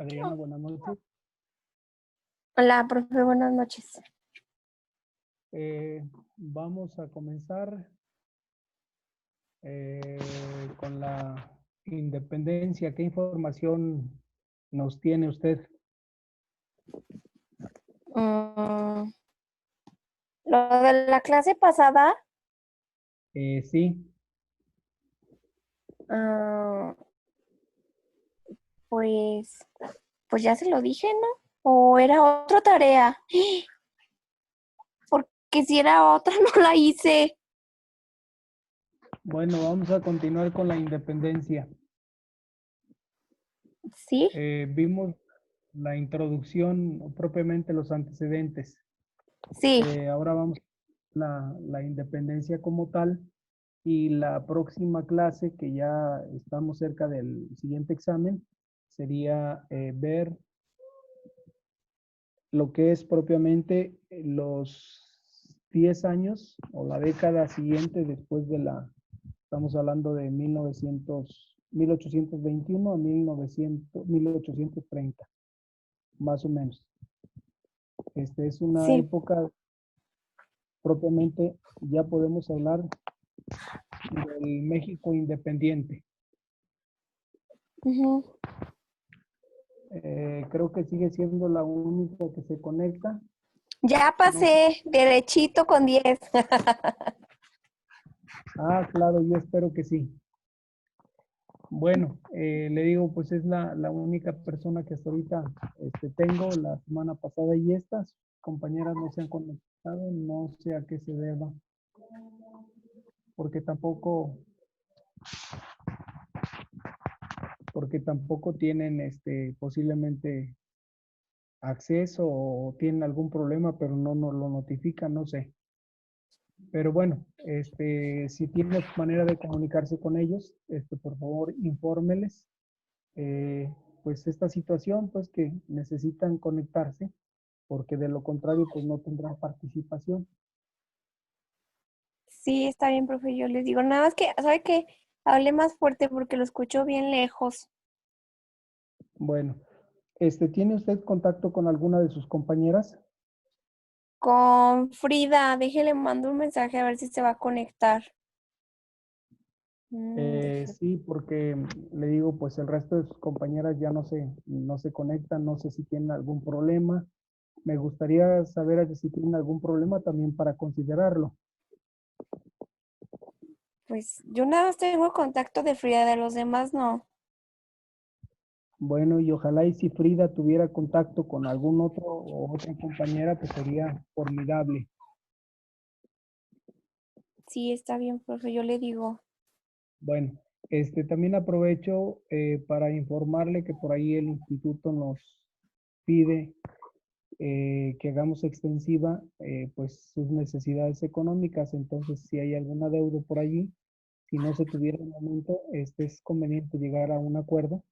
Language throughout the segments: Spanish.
Adriana, buenas noches. Hola, profe, buenas noches. Vamos a comenzar con la independencia. ¿Qué información nos tiene usted? Lo de la clase pasada, Sí, ah, pues, pues ya se lo dije, ¿no? ¿O era otra tarea? Porque si era otra, no la hice. bueno, vamos a continuar con la independencia. ¿Sí? Vimos la introducción, o propiamente los antecedentes. Sí. Ahora vamos a la independencia como tal. Y la próxima clase, que ya estamos cerca del siguiente examen, sería ver lo que es propiamente los 10 años o la década siguiente después de estamos hablando de 1821 a 1830, más o menos. Es una Sí. época propiamente, ya podemos hablar del México independiente. Ujú. Creo que sigue siendo la única que se conecta. Ya No. pasé, derechito con 10. Claro, yo espero que sí. Bueno, le digo, pues es la única persona que hasta ahorita tengo. La semana pasada y estas compañeras no se han conectado, no sé a qué se deba, porque tampoco tienen posiblemente acceso o tienen algún problema, pero no nos lo notifican, no sé. Pero bueno, si tiene manera de comunicarse con ellos, por favor, infórmeles. Pues esta situación, pues que necesitan conectarse, porque de lo contrario, pues no tendrán participación. Sí, está bien, profe. Yo les digo, nada más que, ¿sabe qué? Hable más fuerte porque lo escucho bien lejos. Bueno, ¿tiene usted contacto con alguna de sus compañeras? Con Frida, déjele, mando un mensaje a ver si se va a conectar. Sí, porque le digo, pues el resto de sus compañeras ya no se conectan, no sé si tienen algún problema. Me gustaría saber si tienen algún problema también para considerarlo. Pues yo nada más tengo contacto de Frida, de los demás no. Bueno, y ojalá y si Frida tuviera contacto con algún otro o otra compañera, pues sería formidable. Sí, está bien, profe, yo le digo. Bueno, también aprovecho para informarle que por ahí el instituto nos pide que hagamos extensiva pues sus necesidades económicas. Entonces, si hay alguna deuda por allí, si no se tuviera en el momento, es conveniente llegar a un acuerdo.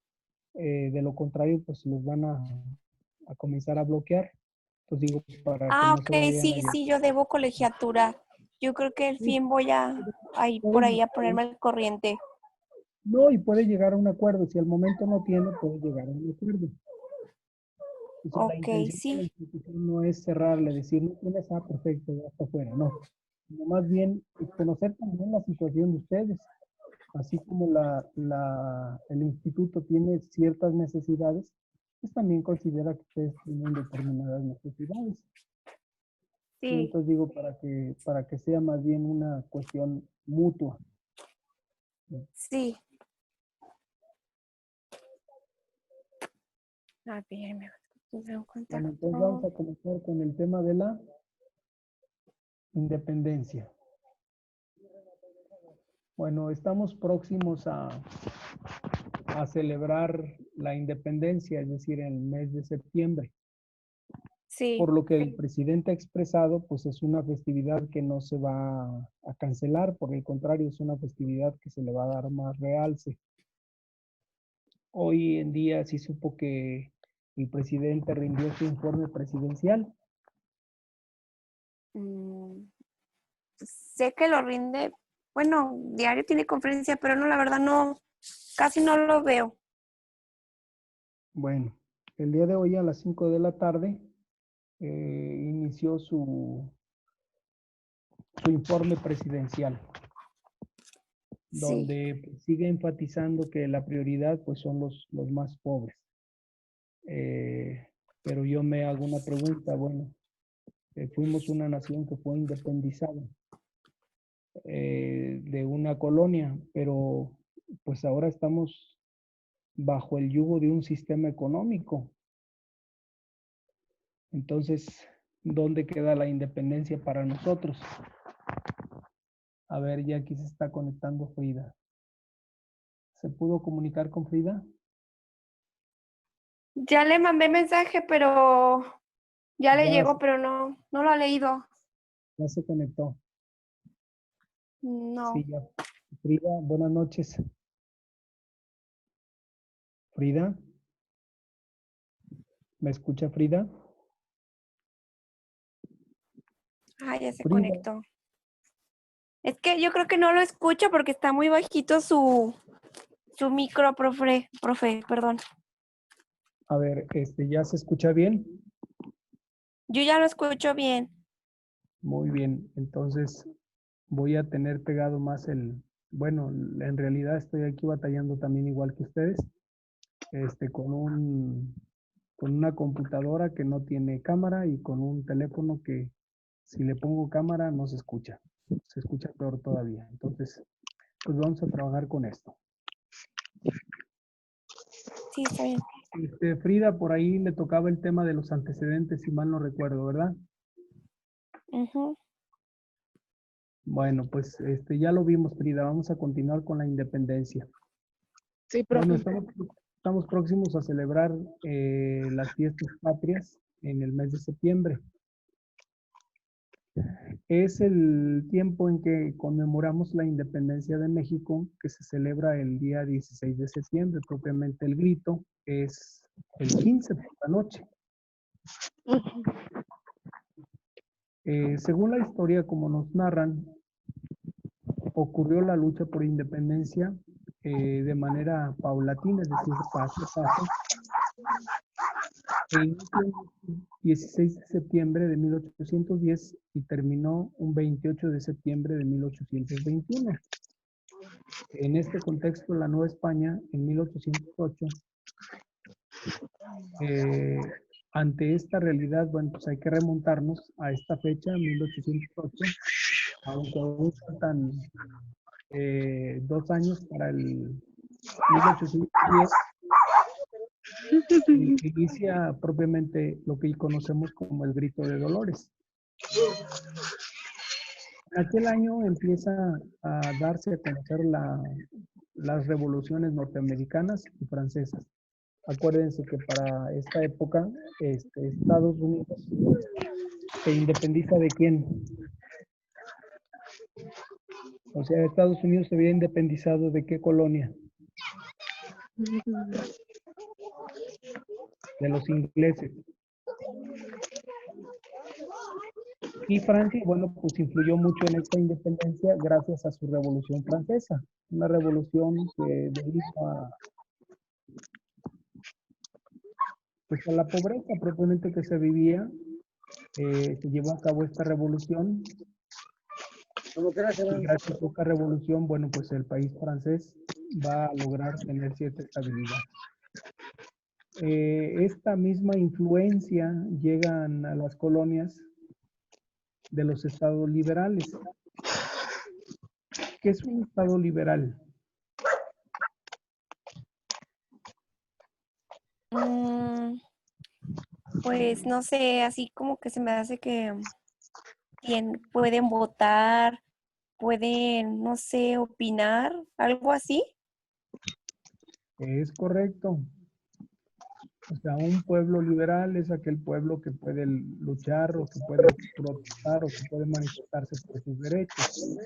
De lo contrario, pues los van a comenzar a bloquear. Entonces digo, para que no se Ok, vayan a sí, llevar. sí, yo debo colegiatura. Yo creo que al Sí, fin voy a ir puede por ahí a llegar ponerme al corriente. no, y puede llegar a un acuerdo. Si al momento no tiene, puede llegar a un acuerdo. O sea, la Ok, intención de la sí, institución no es cerrarle, decir, no tienes, perfecto, ya está afuera, no. Sino más bien conocer también la situación de ustedes, así como el instituto tiene ciertas necesidades, pues también considera que ustedes tienen determinadas necesidades. Y sí, entonces digo, para que sea más bien una cuestión mutua. sí. A ver, me va a un Bueno, entonces vamos contacto. a comenzar con el tema de la independencia. Bueno, estamos próximos a celebrar la independencia, es decir, en el mes de septiembre. Sí, Por lo que el presidente ha expresado, pues es una festividad que no se va a cancelar, por el contrario, es una festividad que se le va a dar más realce. Hoy en día sí supo que el presidente rindió su informe presidencial. mm, sé que lo rinde. Bueno, diario tiene conferencia, pero no, la verdad no, casi no lo veo. Bueno, el día de hoy a las 5 de la tarde inició su informe presidencial, Sí. donde sigue enfatizando que la prioridad pues son los más pobres. Pero yo me hago una pregunta, bueno, fuimos una nación que fue independizada de una colonia, pero pues ahora estamos bajo el yugo de un sistema económico. Entonces, ¿dónde queda la independencia para nosotros? A ver, ya aquí se está conectando Frida. ¿Se pudo comunicar con Frida? Ya le mandé mensaje, pero ya le Ya, llegó, pero no lo ha leído. ya se conectó. Sí, No. ya. Frida, buenas noches. Frida, ¿me escucha Frida? Ah, ya se Frida, conectó. Es que yo creo que no lo escucho porque está muy bajito su micro, profe, perdón. a ver, ¿ya se escucha bien? Yo ya lo escucho bien. Muy bien, entonces voy a tener pegado más bueno, en realidad estoy aquí batallando también igual que ustedes, con una computadora que no tiene cámara y con un teléfono que si le pongo cámara no se escucha peor todavía. Entonces, pues vamos a trabajar con esto. Sí, está bien. Frida, por ahí le tocaba el tema de los antecedentes, si mal no recuerdo, ¿verdad? Ujú. Bueno, pues ya lo vimos, Frida. Vamos a continuar con la independencia. Sí, Bueno, profe. estamos próximos a celebrar las fiestas patrias en el mes de septiembre. Es el tiempo en que conmemoramos la independencia de México, que se celebra el día 16 de septiembre. Propiamente el grito es el 15 por la noche. Según la historia, como nos narran, ocurrió la lucha por independencia de manera paulatina, es decir, paso a paso. E inició el 16 de septiembre de 1810 y terminó un 28 de septiembre de 1821. En este contexto, la Nueva España, en 1808, ante esta realidad, bueno, pues hay que remontarnos a esta fecha, 1808, aunque aún faltan 2 años para el 1810, inicia propiamente lo que conocemos como el Grito de Dolores. En aquel año empieza a darse a conocer las revoluciones norteamericanas y francesas. Acuérdense que para esta época Estados Unidos se independiza ¿de quién? O sea, Estados Unidos se había independizado ¿de qué colonia? De los ingleses. Y Francia, bueno, pues influyó mucho en esta independencia gracias a su Revolución Francesa. Una revolución que debido pues a la pobreza propiamente que se vivía, se llevó a cabo esta revolución. Y gracias a esta revolución, bueno, pues el país francés va a lograr tener cierta estabilidad. Esta misma influencia llegan a las colonias de los estados liberales. ¿Qué es un estado liberal? Pues no sé, así como que se me hace que pueden votar, pueden, no sé, opinar, algo así. Es correcto. O sea, un pueblo liberal es aquel pueblo que puede luchar o que puede protestar o que puede manifestarse por sus derechos.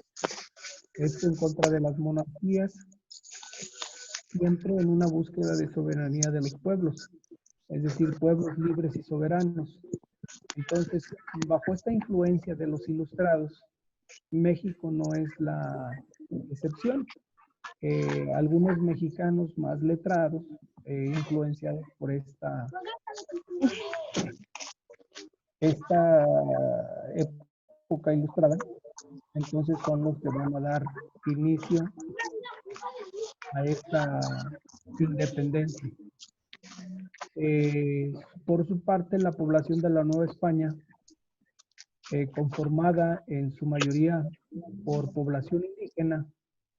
Esto en contra de las monarquías, siempre en una búsqueda de soberanía de los pueblos, es decir, pueblos libres y soberanos. Entonces, bajo esta influencia de los ilustrados, México no es la excepción. Algunos mexicanos más letrados influenciados por esta época ilustrada. Entonces son los que van a dar inicio a esta independencia. Por su parte, la población de la Nueva España, conformada en su mayoría por población indígena,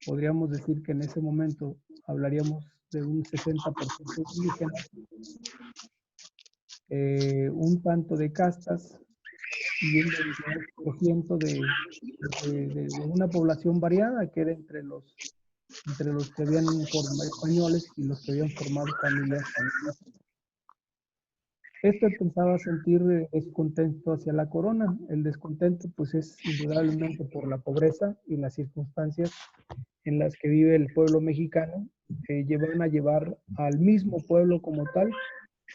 podríamos decir que en ese momento hablaríamos de un 60% indígena, un tanto de castas y un 22% de una población variada que era entre los que habían formado españoles y los que habían formado familias españolas. Esto empezaba a sentir descontento hacia la corona. El descontento pues es indudablemente por la pobreza y las circunstancias en las que vive el pueblo mexicano, llevan a llevar al mismo pueblo como tal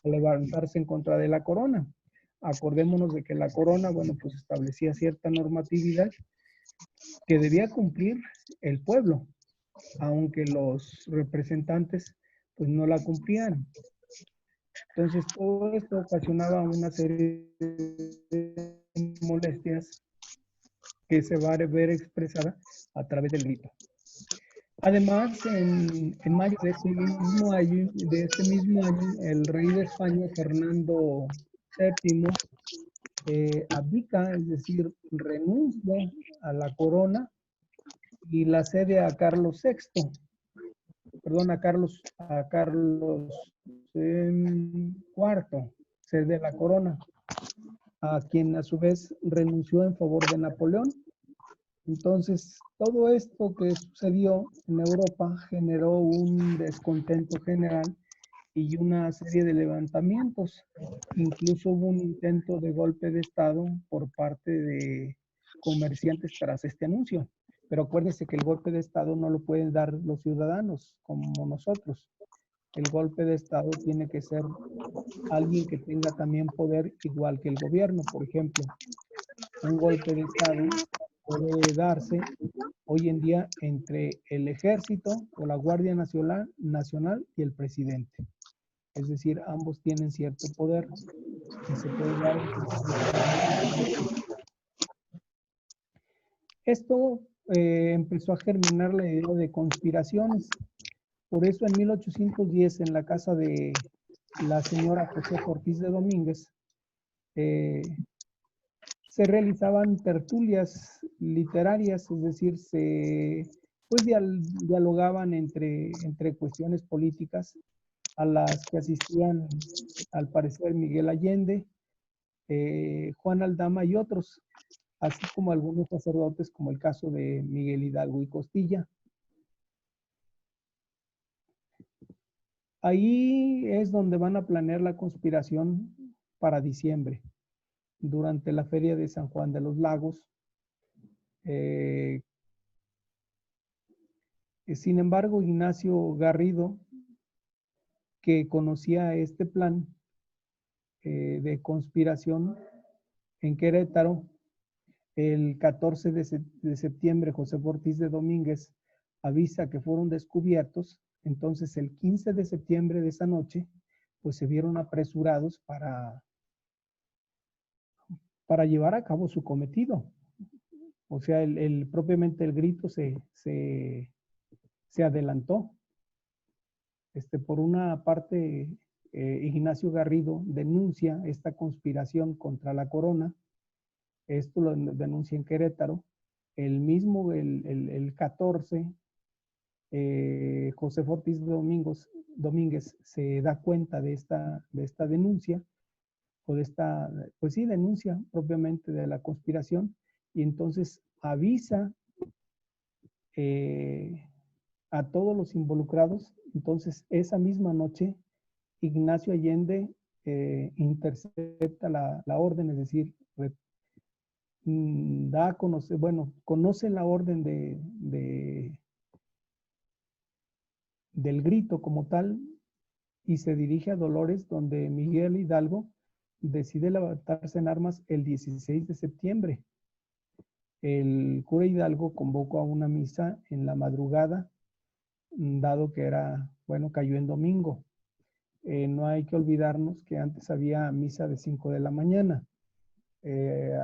a levantarse en contra de la corona. Acordémonos de que la corona, bueno, pues establecía cierta normatividad que debía cumplir el pueblo, aunque los representantes pues no la cumplían. Entonces todo esto ocasionaba una serie de molestias que se va a ver expresada a través del grito. Además, en mayo de este mismo año, el rey de España, Fernando VII, abdica, es decir, renuncia a la corona y la cede a Carlos VI, perdón, a Carlos IV, cede la corona, a quien a su vez renunció en favor de Napoleón. Entonces, todo esto que sucedió en Europa generó un descontento general y una serie de levantamientos. Incluso hubo un intento de golpe de Estado por parte de comerciantes tras este anuncio. Pero acuérdense que el golpe de Estado no lo pueden dar los ciudadanos como nosotros. El golpe de Estado tiene que ser alguien que tenga también poder igual que el gobierno. Por ejemplo, un golpe de Estado puede darse hoy en día entre el ejército o la Guardia Nacional y el presidente. Es decir, ambos tienen cierto poder y se puede dar. Esto empezó a germinar la idea de conspiraciones. Por eso en 1810, en la casa de la señora José Ortiz de Domínguez, se realizaban tertulias literarias, es decir, pues dialogaban entre cuestiones políticas a las que asistían, al parecer, Miguel Allende, Juan Aldama y otros, así como algunos sacerdotes, como el caso de Miguel Hidalgo y Costilla. Ahí es donde van a planear la conspiración para diciembre, durante la feria de San Juan de los Lagos. Sin embargo, Ignacio Garrido, que conocía este plan de conspiración en Querétaro, el 14 de septiembre, José Ortiz de Domínguez avisa que fueron descubiertos. Entonces, el 15 de septiembre de esa noche, pues se vieron apresurados para llevar a cabo su cometido. O sea, propiamente el grito se adelantó. Por una parte, Ignacio Garrido denuncia esta conspiración contra la corona. Esto lo denuncia en Querétaro. El mismo, el 14, José Ortiz Domínguez se da cuenta de esta denuncia, o de esta, pues sí, denuncia propiamente de la conspiración, y entonces avisa a todos los involucrados. Entonces, esa misma noche, Ignacio Allende intercepta la orden, es decir, da a conocer, bueno, conoce la orden del grito como tal y se dirige a Dolores, donde Miguel Hidalgo decide levantarse en armas el 16 de septiembre. El cura Hidalgo convocó a una misa en la madrugada, dado que era, bueno, cayó en domingo. no hay que olvidarnos que antes había misa de 5 de la mañana.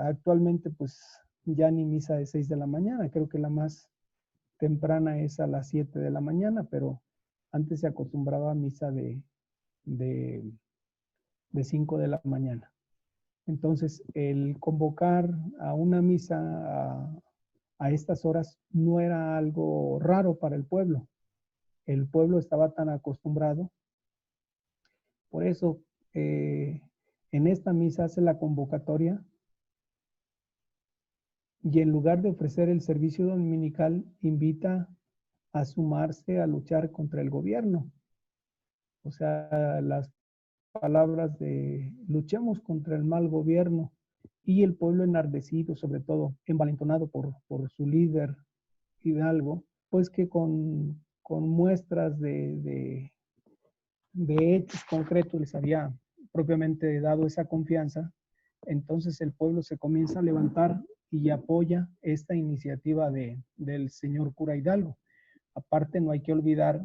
Actualmente pues ya ni misa de 6 de la mañana, creo que la más temprana es a las 7 de la mañana, pero antes se acostumbraba a misa de 5 de la mañana. Entonces, el convocar a una misa a estas horas no era algo raro para el pueblo. El pueblo estaba tan acostumbrado. Por eso, en esta misa hace la convocatoria y en lugar de ofrecer el servicio dominical, invita a sumarse a luchar contra el gobierno. O sea, las palabras de luchemos contra el mal gobierno y el pueblo enardecido, sobre todo envalentonado por su líder Hidalgo, pues que con muestras de hechos concretos les había propiamente dado esa confianza, entonces el pueblo se comienza a levantar y apoya esta iniciativa del señor cura Hidalgo. Aparte, no hay que olvidar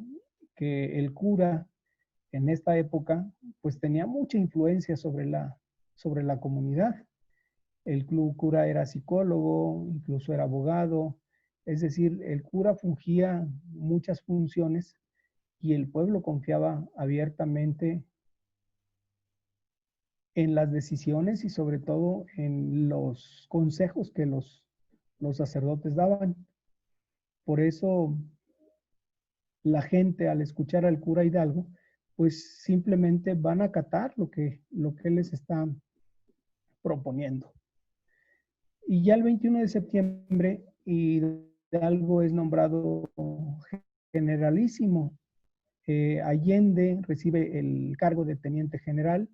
que el cura en esta época pues tenía mucha influencia sobre la comunidad. El cura era psicólogo, incluso era abogado, es decir, el cura fungía muchas funciones y el pueblo confiaba abiertamente en las decisiones y sobre todo en los consejos que los sacerdotes daban. Por eso la gente al escuchar al cura Hidalgo, pues simplemente van a acatar lo que él les está proponiendo. Y ya el 21 de septiembre Hidalgo es nombrado generalísimo. Allende recibe el cargo de teniente general,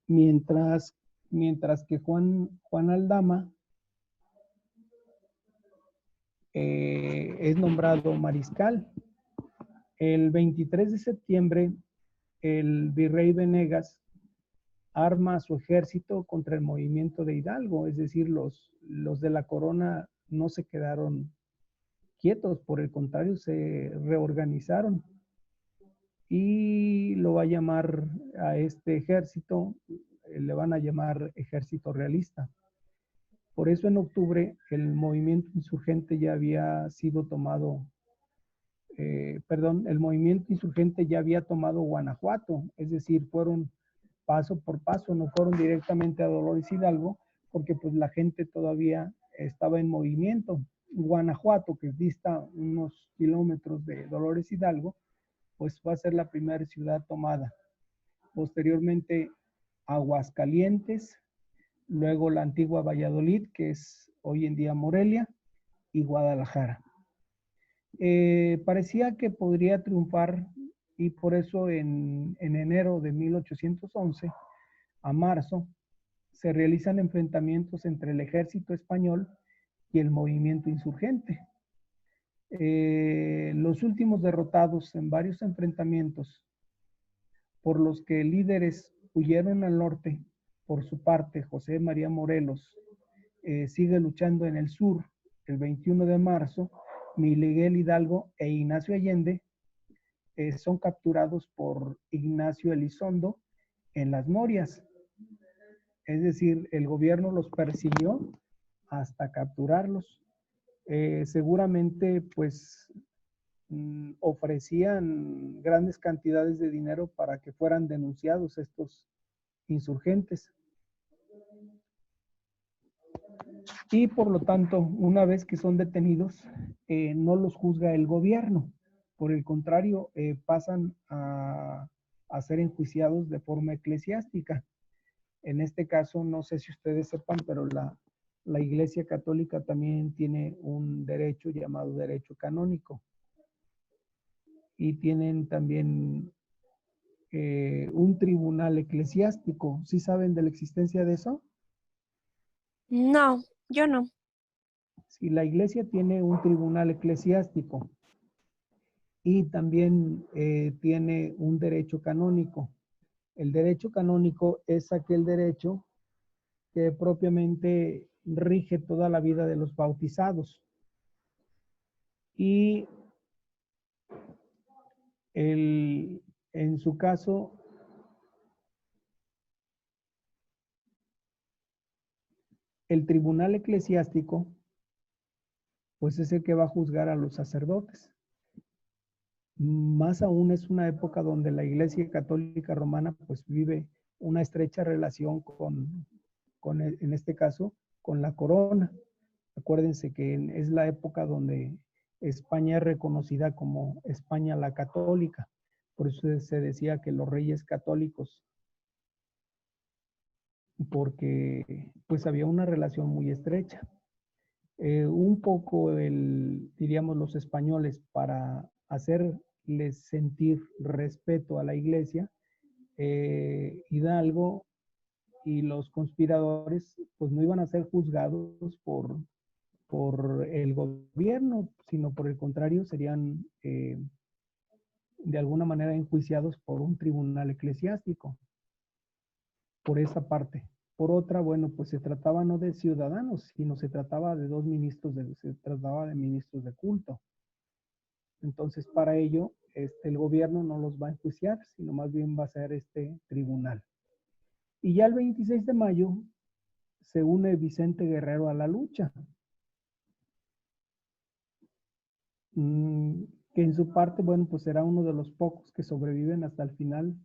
mientras que Juan Aldama es nombrado mariscal. El 23 de septiembre, el virrey Venegas arma su ejército contra el movimiento de Hidalgo, es decir, los de la corona no se quedaron quietos, por el contrario, se reorganizaron y lo va a llamar a este ejército, le van a llamar ejército realista. Por eso en octubre el movimiento insurgente ya había sido tomado, el movimiento insurgente ya había tomado Guanajuato, es decir, fueron paso por paso, no fueron directamente a Dolores Hidalgo, porque pues la gente todavía estaba en movimiento. Guanajuato, que dista unos kilómetros de Dolores Hidalgo, pues va a ser la primera ciudad tomada. Posteriormente, Aguascalientes, luego la antigua Valladolid, que es hoy en día Morelia, y Guadalajara. Parecía que podría triunfar y por eso en enero de 1811 a marzo se realizan enfrentamientos entre el ejército español y el movimiento insurgente. Los últimos derrotados en varios enfrentamientos por los que líderes huyeron al norte. Por su parte, José María Morelos sigue luchando en el sur. El 21 de marzo, Miguel Hidalgo e Ignacio Allende son capturados por Ignacio Elizondo en las Norias. Es decir, el gobierno los persiguió hasta capturarlos. Seguramente, pues, ofrecían grandes cantidades de dinero para que fueran denunciados estos insurgentes. Y por lo tanto, una vez que son detenidos, no los juzga el gobierno. Por el contrario, pasan a ser enjuiciados de forma eclesiástica. En este caso, no sé si ustedes sepan, pero la Iglesia Católica también tiene un derecho llamado derecho canónico. Y tienen también un tribunal eclesiástico. ¿Sí saben de la existencia de eso? No, yo no. Sí, la Iglesia tiene un tribunal eclesiástico y también tiene un derecho canónico. El derecho canónico es aquel derecho que propiamente rige toda la vida de los bautizados. Y En su caso, el tribunal eclesiástico, pues es el que va a juzgar a los sacerdotes. Más aún es una época donde la Iglesia Católica Romana pues vive una estrecha relación en este caso, con la corona. Acuérdense que es la época donde España es reconocida como España la Católica. Por eso se decía que los reyes católicos, porque pues había una relación muy estrecha. Un poco diríamos los españoles, para hacerles sentir respeto a la iglesia, Hidalgo y los conspiradores pues no iban a ser juzgados por el gobierno, sino por el contrario serían de alguna manera enjuiciados por un tribunal eclesiástico, por esa parte. Por otra, bueno, pues se trataba no de ciudadanos, sino se trataba de se trataba de ministros de culto. Entonces, para ello, el gobierno no los va a enjuiciar, sino más bien va a ser este tribunal. Y ya el 26 de mayo se une Vicente Guerrero a la lucha, que en su parte, bueno, pues será uno de los pocos que sobreviven hasta el final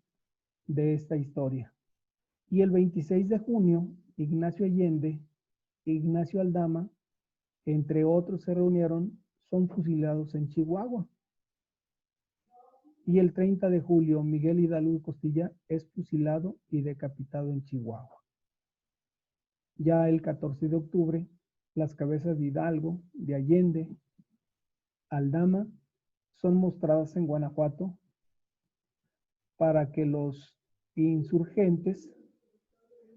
de esta historia. Y el 26 de junio, Ignacio Allende, Ignacio Aldama, entre otros se reunieron, son fusilados en Chihuahua. Y el 30 de julio, Miguel Hidalgo y Costilla es fusilado y decapitado en Chihuahua. Ya el 14 de octubre, las cabezas de Hidalgo, de Allende, Aldama, son mostradas en Guanajuato para que los insurgentes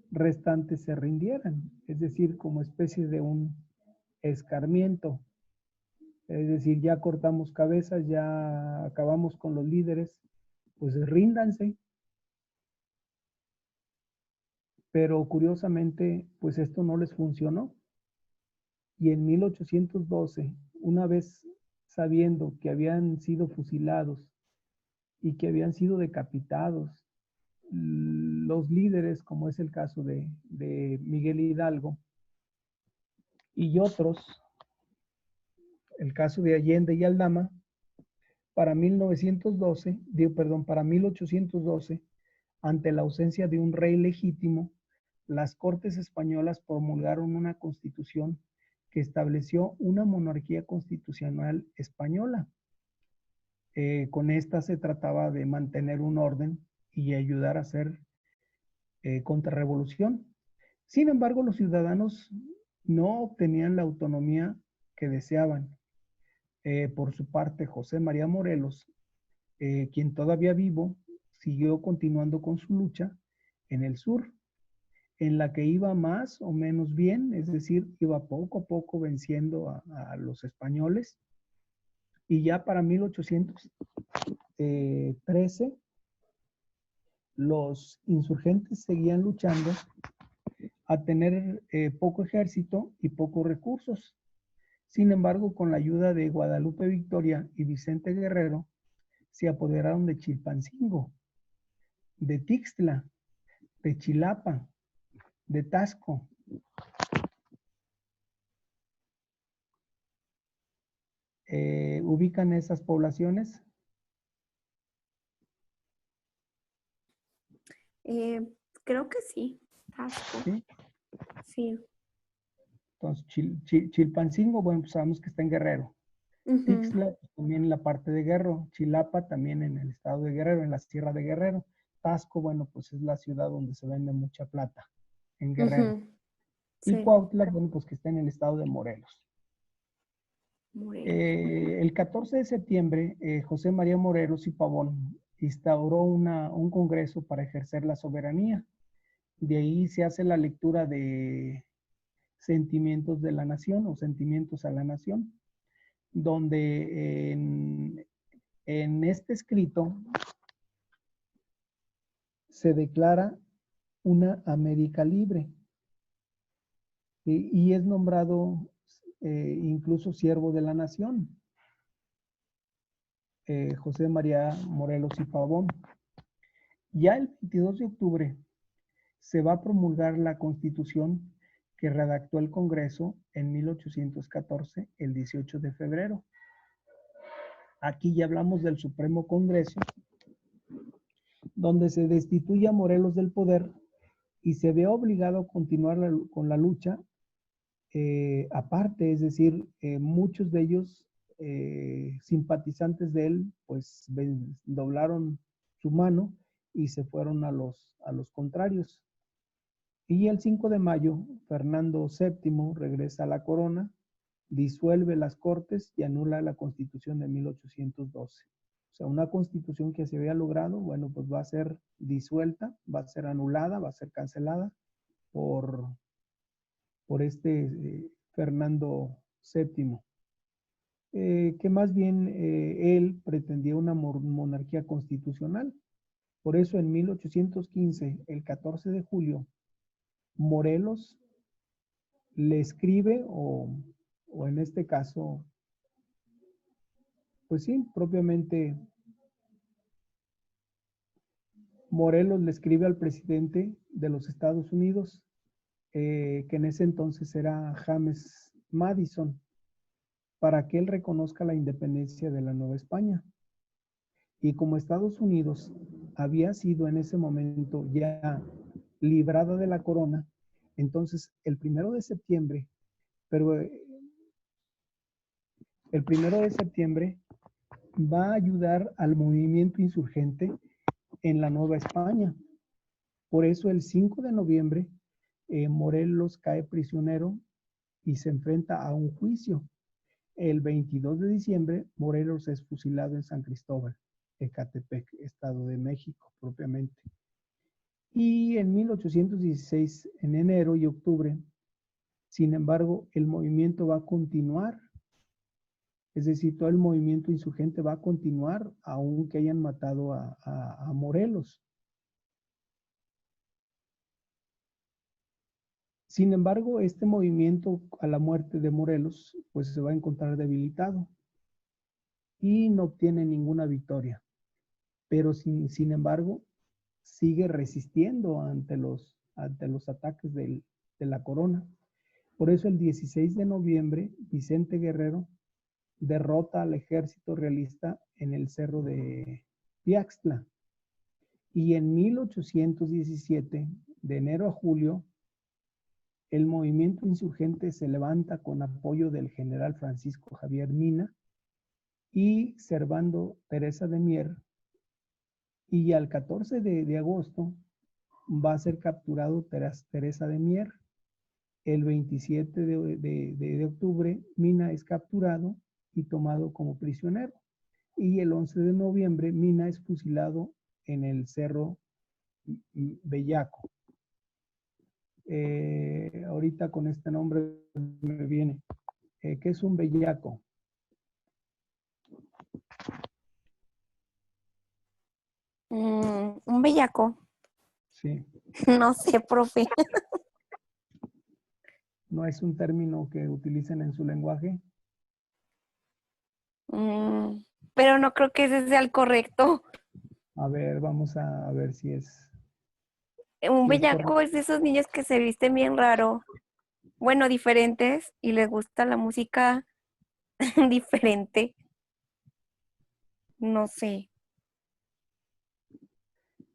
restantes se rindieran, es decir, como especie de un escarmiento. Es decir, ya cortamos cabezas, ya acabamos con los líderes, pues ríndanse. Pero curiosamente, pues esto no les funcionó. Y en 1812, una vez sabiendo que habían sido fusilados y que habían sido decapitados los líderes, como es el caso de Miguel Hidalgo, y otros, el caso de Allende y Aldama, para 1812, ante la ausencia de un rey legítimo, las Cortes españolas promulgaron una constitución que estableció una monarquía constitucional española. Con esta se trataba de mantener un orden y ayudar a hacer contrarrevolución. Sin embargo, los ciudadanos no obtenían la autonomía que deseaban. Por su parte, José María Morelos, quien todavía vivo, siguió continuando con su lucha en el sur, en la que iba más o menos bien, es decir, iba poco a poco venciendo a los españoles. Y ya para 1813, los insurgentes seguían luchando a tener poco ejército y pocos recursos. Sin embargo, con la ayuda de Guadalupe Victoria y Vicente Guerrero, se apoderaron de Chilpancingo, de Tixtla, de Chilapa, de Tasco. ¿Ubican esas poblaciones? Creo que sí. Tasco. ¿Sí? Sí. Entonces, Chilpancingo, bueno, pues sabemos que está en Guerrero. Tixla, pues, también en la parte de Guerrero. Chilapa, también en el estado de Guerrero, en la sierra de Guerrero. Tasco, bueno, pues es la ciudad donde se vende mucha plata, en Guerrero. Sí. Y Cuautla, bueno, pues que está en el estado de Morelos. Morelos. El 14 de septiembre, José María Morelos y Pavón instauró un congreso para ejercer la soberanía. De ahí se hace la lectura de Sentimientos de la Nación o Sentimientos a la Nación, donde en este escrito se declara una América libre y es nombrado incluso siervo de la nación, José María Morelos y Pavón. Ya el 22 de octubre se va a promulgar la Constitución que redactó el Congreso en 1814, el 18 de febrero. Aquí ya hablamos del Supremo Congreso, donde se destituye a Morelos del poder y se ve obligado a continuar con la lucha aparte, es decir, muchos de ellos simpatizantes de él, pues doblaron su mano y se fueron a los contrarios. Y el 5 de mayo, Fernando VII regresa a la corona, disuelve las cortes y anula la constitución de 1812. O sea, una constitución que se había logrado, bueno, pues va a ser disuelta, va a ser anulada, va a ser cancelada por, por Fernando VII, que más bien él pretendía una monarquía constitucional. Por eso en 1815, el 14 de julio, Morelos le escribe, o en este caso, pues sí, propiamente Morelos le escribe al presidente de los Estados Unidos, que en ese entonces era James Madison, para que él reconozca la independencia de la Nueva España. Y como Estados Unidos había sido en ese momento ya librada de la corona, entonces el 1 de septiembre, pero el 1 de septiembre va a ayudar al movimiento insurgente en la Nueva España. Por eso el 5 de noviembre Morelos cae prisionero y se enfrenta a un juicio. El 22 de diciembre Morelos es fusilado en San Cristóbal, Ecatepec, Estado de México propiamente. Y en 1816, en enero y octubre, sin embargo, el movimiento va a continuar. Es decir, todo el movimiento insurgente va a continuar aunque hayan matado a Morelos. Sin embargo, este movimiento a la muerte de Morelos, pues se va a encontrar debilitado y no obtiene ninguna victoria. Pero sin embargo, sigue resistiendo ante los ataques de la corona. Por eso el 16 de noviembre, Vicente Guerrero derrota al ejército realista en el cerro de Piaxtla. Y en 1817, de enero a julio, el movimiento insurgente se levanta con apoyo del general Francisco Javier Mina y Servando Teresa de Mier, y al 14 de agosto va a ser capturado Teresa de Mier. El 27 de octubre, Mina es capturado y tomado como prisionero. Y el 11 de noviembre, Mina es fusilado en el Cerro Bellaco. Ahorita con este nombre me viene. ¿Qué es un bellaco? Un bellaco. Sí. No sé, profe. ¿No es un término que utilicen en su lenguaje? Pero no creo que ese sea el correcto. A ver, vamos a ver Un si es correcto. bellaco es de esos niños que se visten bien raro. Bueno, diferentes y les gusta la música diferente. No sé.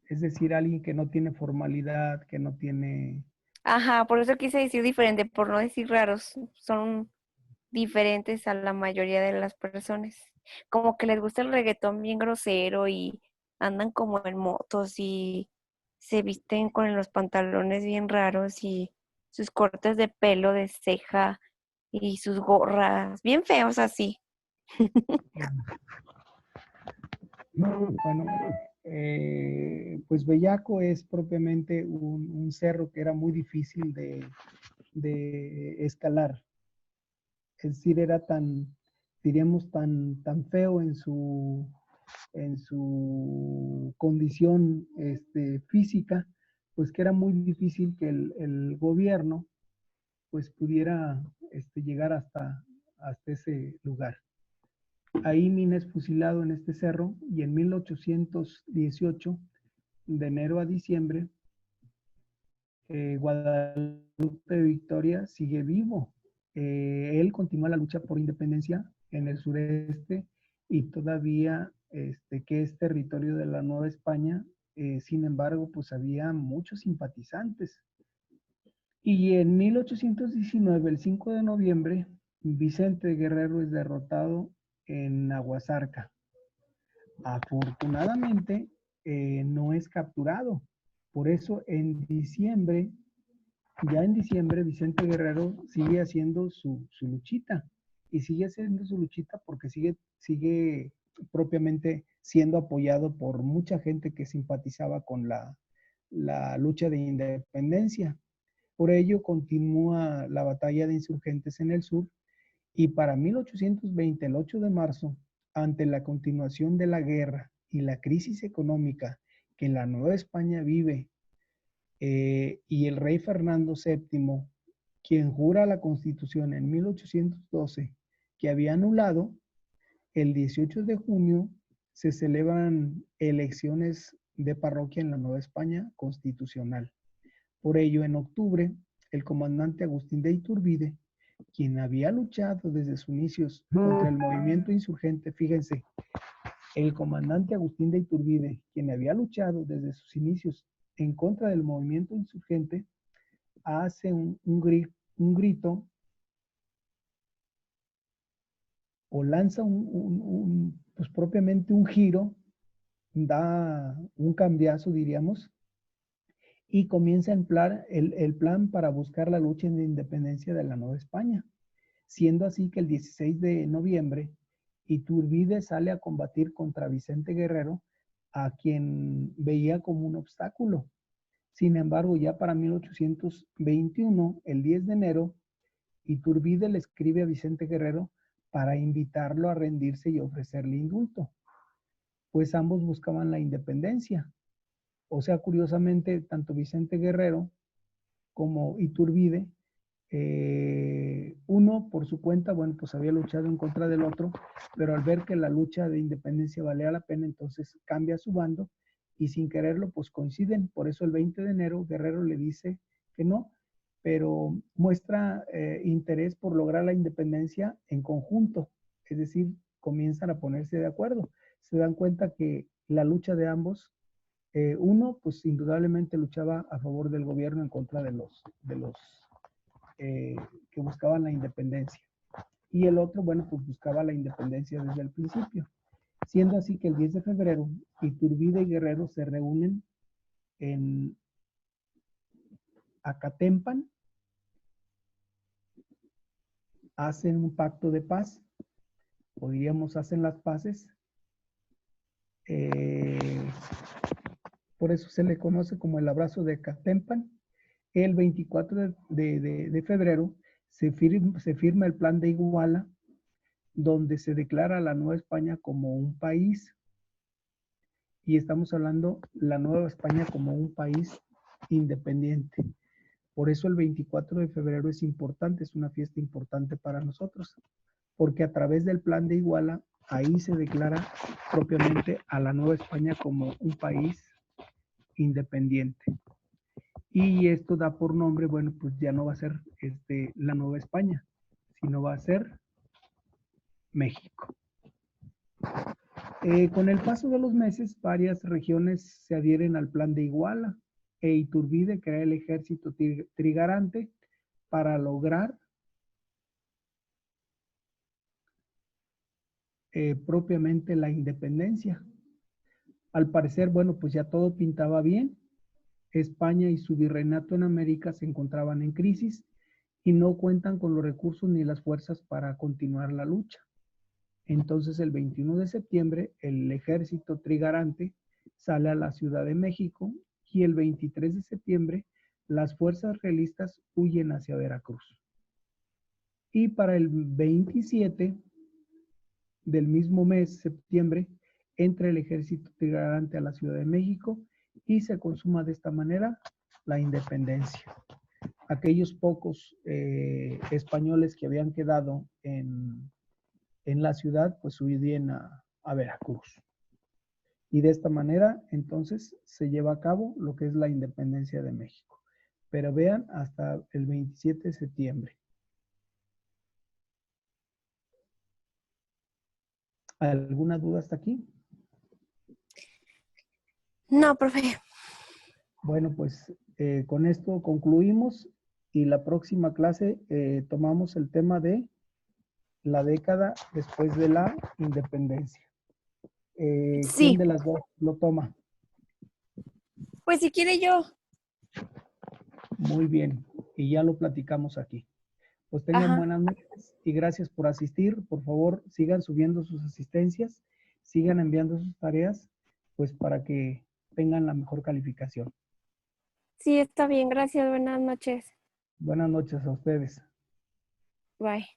Es decir, alguien que no tiene formalidad, que no tiene... Ajá, por eso quise decir diferente, por no decir raros. Son diferentes a la mayoría de las personas. Como que les gusta el reggaetón bien grosero y andan como en motos y se visten con los pantalones bien raros y sus cortes de pelo, de ceja y sus gorras, bien feos así. Bueno, pues Bellaco es propiamente un cerro que era muy difícil de escalar. Es decir, era tan, diríamos, tan feo en su condición física, pues que era muy difícil que el gobierno pues pudiera llegar hasta ese lugar. Ahí Mina es fusilado en este cerro y en 1818 de enero a diciembre, Guadalupe Victoria sigue vivo. Él continúa la lucha por independencia en el sureste y todavía que es territorio de la Nueva España. Sin embargo, pues había muchos simpatizantes. Y en 1819, el 5 de noviembre, Vicente Guerrero es derrotado en Aguasarca. Afortunadamente, no es capturado. Por eso ya en diciembre, Vicente Guerrero sigue haciendo su luchita. Y sigue haciendo su luchita porque sigue propiamente siendo apoyado por mucha gente que simpatizaba con la lucha de independencia. Por ello, continúa la batalla de insurgentes en el sur y para 1820, el 8 de marzo, ante la continuación de la guerra y la crisis económica que la Nueva España vive, y el rey Fernando VII, quien jura la Constitución en 1812, que había anulado, el 18 de junio se celebran elecciones de parroquia en la Nueva España constitucional. Por ello, en octubre, el comandante Agustín de Iturbide, quien había luchado desde sus inicios contra el movimiento insurgente, fíjense, el comandante Agustín de Iturbide, quien había luchado desde sus inicios en contra del movimiento insurgente, hace un grito o lanza pues propiamente un giro, da un cambiazo, diríamos, y comienza el plan para buscar la lucha en la independencia de la Nueva España, siendo así que el 16 de noviembre Iturbide sale a combatir contra Vicente Guerrero, a quien veía como un obstáculo. Sin embargo, ya para 1821, el 10 de enero, Iturbide le escribe a Vicente Guerrero para invitarlo a rendirse y ofrecerle indulto, pues ambos buscaban la independencia. O sea, curiosamente, tanto Vicente Guerrero como Iturbide, uno por su cuenta, bueno, pues había luchado en contra del otro, pero al ver que la lucha de independencia valía la pena, entonces cambia su bando y sin quererlo, pues coinciden. Por eso el 20 de enero Guerrero le dice que no, pero muestra interés por lograr la independencia en conjunto, es decir, comienzan a ponerse de acuerdo. Se dan cuenta que la lucha de ambos, uno, pues indudablemente luchaba a favor del gobierno en contra de los que buscaban la independencia. Y el otro, bueno, pues buscaba la independencia desde el principio. Siendo así que el 10 de febrero, Iturbide y Guerrero se reúnen en Acatempan, hacen un pacto de paz, o diríamos hacen las paces. Por eso se le conoce como el abrazo de Acatempan. El 24 de febrero se firma el plan de Iguala, donde se declara la Nueva España como un país. Y estamos hablando la Nueva España como un país independiente. Por eso el 24 de febrero es importante, es una fiesta importante para nosotros, porque a través del plan de Iguala, ahí se declara propiamente a la Nueva España como un país independiente. Y esto da por nombre, bueno, pues ya no va a ser la Nueva España, sino va a ser México. Con el paso de los meses, varias regiones se adhieren al plan de Iguala e Iturbide crea el ejército trigarante para lograr propiamente la independencia. Al parecer, bueno, pues ya todo pintaba bien. España y su virreinato en América se encontraban en crisis y no cuentan con los recursos ni las fuerzas para continuar la lucha. Entonces, el 21 de septiembre, el ejército trigarante sale a la Ciudad de México y el 23 de septiembre, las fuerzas realistas huyen hacia Veracruz. Y para el 27 del mismo mes, septiembre, entra el ejército trigarante a la Ciudad de México y se consuma de esta manera la independencia. Aquellos pocos españoles que habían quedado en la ciudad, pues huyen a Veracruz. Y de esta manera, entonces, se lleva a cabo lo que es la independencia de México. Pero vean, hasta el 27 de septiembre. ¿Alguna duda hasta aquí? No, profe. Bueno, pues con esto concluimos y la próxima clase tomamos el tema de la década después de la independencia. ¿Quién Sí, de las dos lo toma? pues si quiere yo. Muy bien, y ya lo platicamos aquí. Pues tengan Ajá. buenas noches y gracias por asistir. Por favor, sigan subiendo sus asistencias, sigan enviando sus tareas, pues para que tengan la mejor calificación. Sí, está bien. Gracias. Buenas noches. Buenas noches a ustedes. Bye.